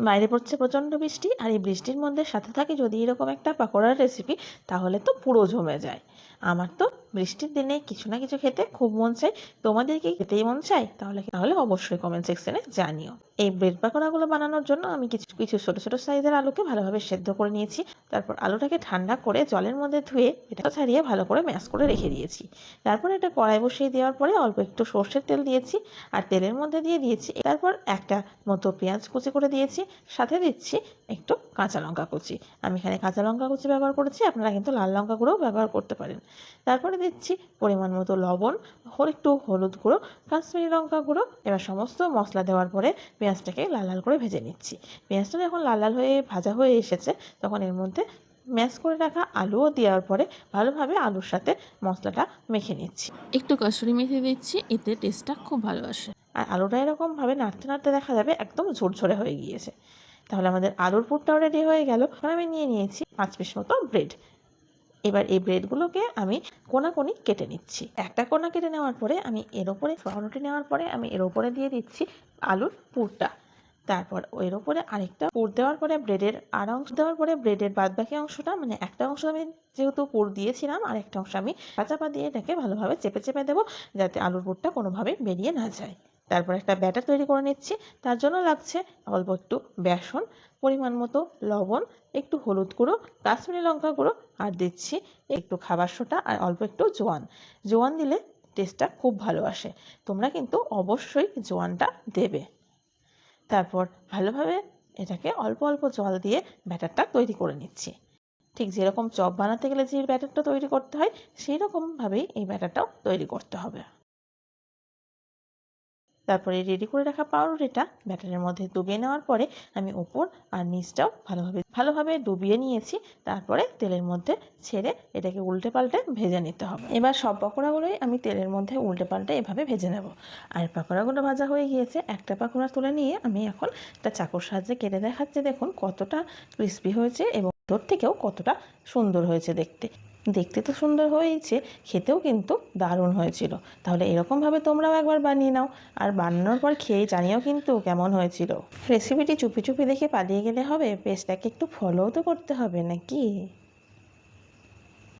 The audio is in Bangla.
বাইরে পড়ছে প্রচণ্ড বৃষ্টি, আর এই বৃষ্টির মধ্যে সাথে থাকে যদি এরকম একটা পাকোড়ার রেসিপি, তাহলে তো পুরো জমে যায়। আমার তো বৃষ্টির দিনে কিছু না কিছু খেতে খুব মন চায়। তোমাদের কি খেতেই মন চায়? তাহলে অবশ্যই কমেন্ট সেকশনে জানিও। এই ব্রেড পাকোড়াগুলো বানানোর জন্য আমি কিছু কিছু ছোট ছোট সাইজের আলুকে ভালোভাবে সেদ্ধ করে নিয়েছি। তারপর আলুটাকে ঠান্ডা করে জলের মধ্যে ধুয়ে এটা ছাড়িয়ে ভালো করে ম্যাশ করে রেখে দিয়েছি। তারপর একটা কড়াই বসিয়ে দেওয়ার পরে অল্প একটু সর্ষের তেল দিয়েছি, আর তেলের মধ্যে দিয়ে দিয়েছি, তারপর একটা মতো পেঁয়াজ কুচি করে দিয়েছি, সাথে দিচ্ছি একটু কাঁচা লঙ্কা কুচি। আমি এখানে কাঁচা লঙ্কা কুচি ব্যবহার করেছি, আপনারা কিন্তু লাল লঙ্কা গুঁড়োও ব্যবহার করতে পারেন। তারপরে দিচ্ছি পরিমাণ মতো লবণ, একটু হলুদ গুঁড়ো, কাশ্মীরি লঙ্কা গুঁড়ো। এবার সমস্ত মশলা দেওয়ার পরে পেঁয়াজটাকে লাল লাল করে ভেজে নিচ্ছি। পেঁয়াজটা যখন লাল লাল হয়ে ভাজা হয়ে এসেছে, তখন এর মধ্যে ম্যাশ করে রাখা আলুও দেওয়ার পরে ভালোভাবে আলুর সাথে মশলাটা মেখে নিচ্ছি। একটু কসুরি মেথি দিচ্ছি, এতে টেস্টটা খুব ভালো আসে। আর আলুটা এরকমভাবে নাড়তে নাড়তে দেখা যাবে একদম ঝরঝরে হয়ে গিয়েছে। তাহলে আমাদের আলুর পুরটাও রেডি হয়ে গেল। এবার আমি নিয়ে নিয়েছি 5 পিস মতো ব্রেড। এবার এই ব্রেডগুলোকে আমি কোনাকুনি কেটে নিচ্ছি। একটা কোনা কেটে নেওয়ার পরে আমি এর ওপরে পাউরুটি নেওয়ার পরে আমি এর ওপরে দিয়ে দিচ্ছি আলুর পুরটা। তারপর এর ওপরে আরেকটা পুর দেওয়ার পরে ব্রেডের আর অংশ দেওয়ার পরে ব্রেডের বাদবাকি অংশটা, মানে একটা অংশ আমি যেহেতু পুর দিয়েছিলাম, আর একটা অংশ আমি চাপা দিয়ে এটাকে ভালোভাবে চেপে চেপে দেবো, যাতে আলুর পুরটা কোনোভাবে বেরিয়ে না যায়। তারপর একটা ব্যাটার তৈরি করে নিচ্ছি। তার জন্য লাগছে অল্প একটু বেসন, পরিমাণ মতো লবণ, একটু হলুদ গুঁড়ো, কাশ্মীরি লঙ্কা গুঁড়ো, আর দিচ্ছি একটু খাবার সোডা আর অল্প একটু জোয়ান। জোয়ান দিলে টেস্টটা খুব ভালো আসে। তোমরা কিন্তু অবশ্যই জোয়ানটা দেবে। তারপর ভালোভাবে এটাকে অল্প অল্প জল দিয়ে ব্যাটারটা তৈরি করে নিচ্ছি। ঠিক যেরকম চপ বানাতে গেলে যে ব্যাটারটা তৈরি করতে হয়, সেই রকমভাবেই এই ব্যাটারটাও তৈরি করতে হবে। তারপরে রেডি করে রাখা পাউরুটিটা ব্যাটারের মধ্যে ডুবিয়ে নেওয়ার পরে আমি ওপর আর নিচটাও ভালোভাবে ডুবিয়ে নিয়েছি। তারপরে তেলের মধ্যে ছেড়ে এটাকে উল্টে পাল্টে ভেজে নিতে হবে। এবার সব পকোড়াগুলোই আমি তেলের মধ্যে উল্টে পাল্টে এভাবে ভেজে নেব। আর পকোড়াগুলো ভাজা হয়ে গিয়েছে, একটা পকোড়া তুলে নিয়ে আমি এখন একটা চাকুর সাহায্যে কেটে দেখাচ্ছি। দেখুন কতটা ক্রিস্পি হয়েছে এবং ভেতর থেকেও কতটা সুন্দর হয়েছে দেখতে। দেখতে তো সুন্দর হয়েছে, খেতেও কিন্তু দারুণ হয়েছিল। তাহলে এরকমভাবে তোমরাও একবার বানিয়ে নাও, আর বানানোর পর খেয়ে জানিও কিন্তু কেমন হয়েছিল। রেসিপিটি চুপি চুপি দেখে পালিয়ে গেলে হবে, পেজটাকে একটু ফলোও তো করতে হবে নাকি।